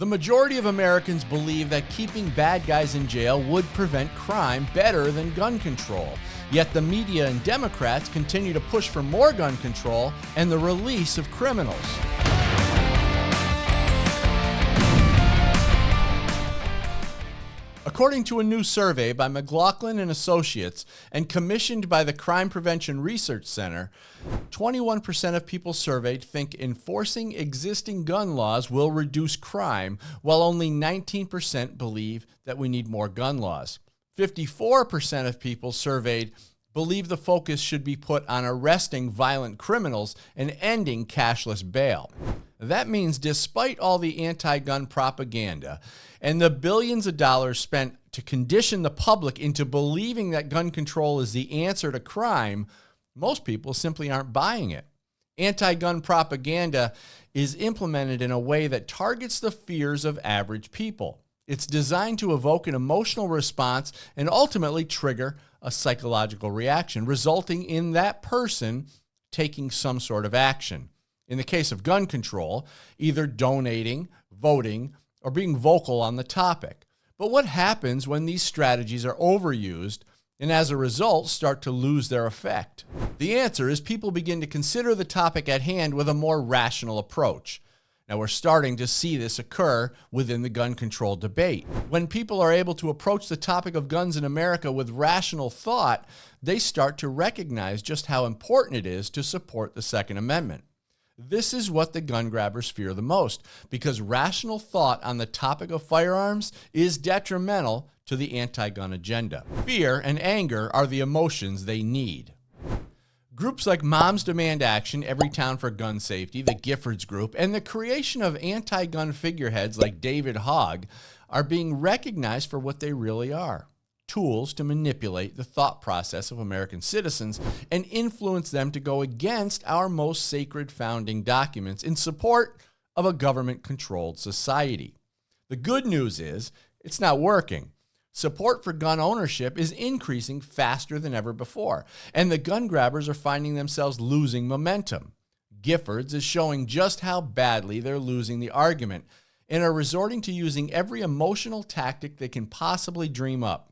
The majority of Americans believe that keeping bad guys in jail would prevent crime better than gun control. Yet the media and Democrats continue to push for more gun control and the release of criminals. According to a new survey by McLaughlin and Associates and commissioned by the Crime Prevention Research Center, 21% of people surveyed think enforcing existing gun laws will reduce crime, while only 19% believe that we need more gun laws. 54% of people surveyed believe the focus should be put on arresting violent criminals and ending cashless bail. That means despite all the anti-gun propaganda and the billions of dollars spent to condition the public into believing that gun control is the answer to crime, most people simply aren't buying it. Anti-gun propaganda is implemented in a way that targets the fears of average people. It's designed to evoke an emotional response and ultimately trigger a psychological reaction, resulting in that person taking some sort of action. In the case of gun control, either donating, voting, or being vocal on the topic. But what happens when these strategies are overused and as a result start to lose their effect? The answer is people begin to consider the topic at hand with a more rational approach. Now we're starting to see this occur within the gun control debate. When people are able to approach the topic of guns in America with rational thought, they start to recognize just how important it is to support the Second Amendment. This is what the gun grabbers fear the most, because rational thought on the topic of firearms is detrimental to the anti-gun agenda. Fear and anger are the emotions they need. Groups like Moms Demand Action, Everytown for Gun Safety, the Giffords group, and the creation of anti-gun figureheads like David Hogg are being recognized for what they really are: tools to manipulate the thought process of American citizens and influence them to go against our most sacred founding documents in support of a government-controlled society. The good news is it's not working. Support for gun ownership is increasing faster than ever before, and the gun grabbers are finding themselves losing momentum. Giffords is showing just how badly they're losing the argument and are resorting to using every emotional tactic they can possibly dream up.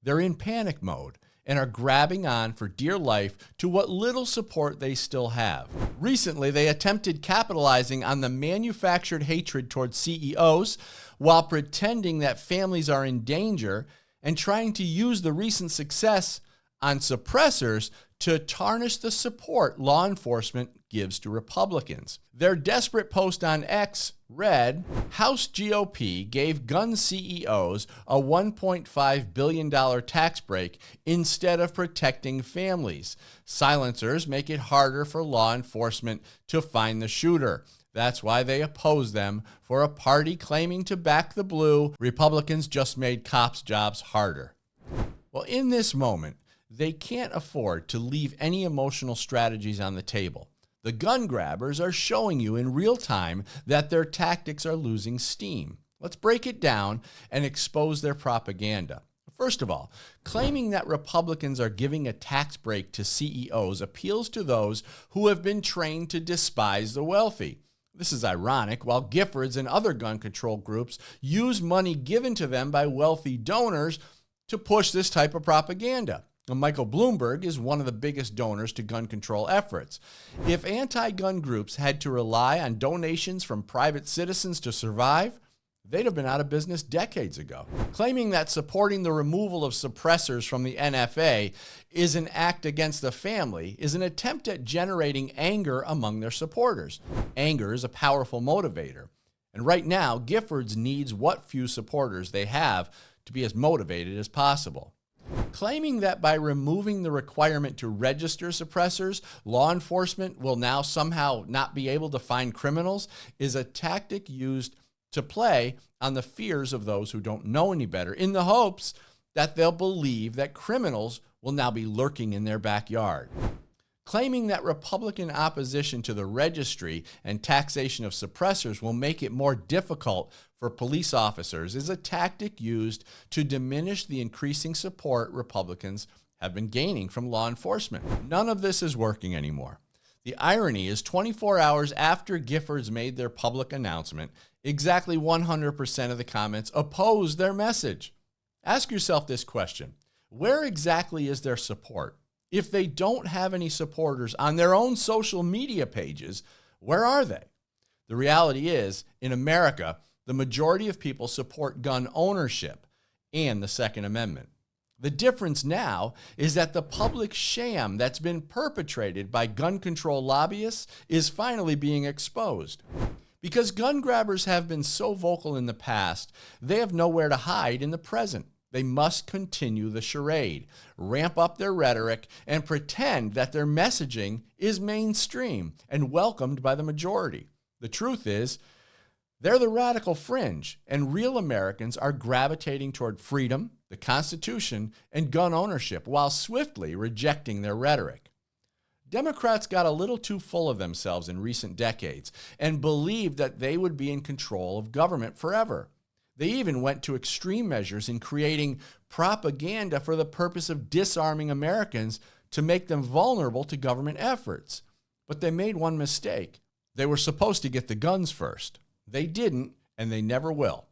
They're in panic mode and are grabbing on for dear life to what little support they still have. Recently, they attempted capitalizing on the manufactured hatred towards CEOs while pretending that families are in danger and trying to use the recent success on suppressors to tarnish the support law enforcement gives to Republicans. Their desperate post on X read, House GOP gave gun CEOs a $1.5 billion tax break instead of protecting families. Silencers make it harder for law enforcement to find the shooter. That's why they oppose them. For a party claiming to back the blue, Republicans just made cops' jobs harder. Well, in this moment, they can't afford to leave any emotional strategies on the table. The gun grabbers are showing you in real time that their tactics are losing steam. Let's break it down and expose their propaganda. First of all, claiming that Republicans are giving a tax break to CEOs appeals to those who have been trained to despise the wealthy. This is ironic. While Giffords and other gun control groups use money given to them by wealthy donors to push this type of propaganda. Michael Bloomberg is one of the biggest donors to gun control efforts. If anti-gun groups had to rely on donations from private citizens to survive, they'd have been out of business decades ago. Claiming that supporting the removal of suppressors from the NFA is an act against the family is an attempt at generating anger among their supporters. Anger is a powerful motivator. And right now, Giffords needs what few supporters they have to be as motivated as possible. Claiming that by removing the requirement to register suppressors, law enforcement will now somehow not be able to find criminals is a tactic used to play on the fears of those who don't know any better, in the hopes that they'll believe that criminals will now be lurking in their backyard. Claiming that Republican opposition to the registry and taxation of suppressors will make it more difficult for police officers is a tactic used to diminish the increasing support Republicans have been gaining from law enforcement. None of this is working anymore. The irony is 24 hours after Giffords made their public announcement, Exactly 100% of the comments oppose their message. Ask yourself this question: where exactly is their support? If they don't have any supporters on their own social media pages, where are they? The reality is, in America, the majority of people support gun ownership and the Second Amendment. The difference now is that the public sham that's been perpetrated by gun control lobbyists is finally being exposed. Because gun grabbers have been so vocal in the past, they have nowhere to hide in the present. They must continue the charade, ramp up their rhetoric, and pretend that their messaging is mainstream and welcomed by the majority. The truth is, they're the radical fringe, and real Americans are gravitating toward freedom, the Constitution, and gun ownership while swiftly rejecting their rhetoric. Democrats got a little too full of themselves in recent decades and believed that they would be in control of government forever. They even went to extreme measures in creating propaganda for the purpose of disarming Americans to make them vulnerable to government efforts. But they made one mistake. They were supposed to get the guns first. They didn't, and they never will.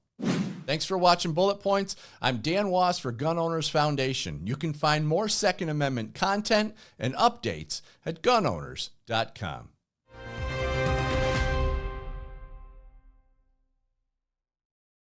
Thanks for watching Bullet Points. I'm Dan Wass for Gun Owners Foundation. You can find more Second Amendment content and updates at gunowners.com.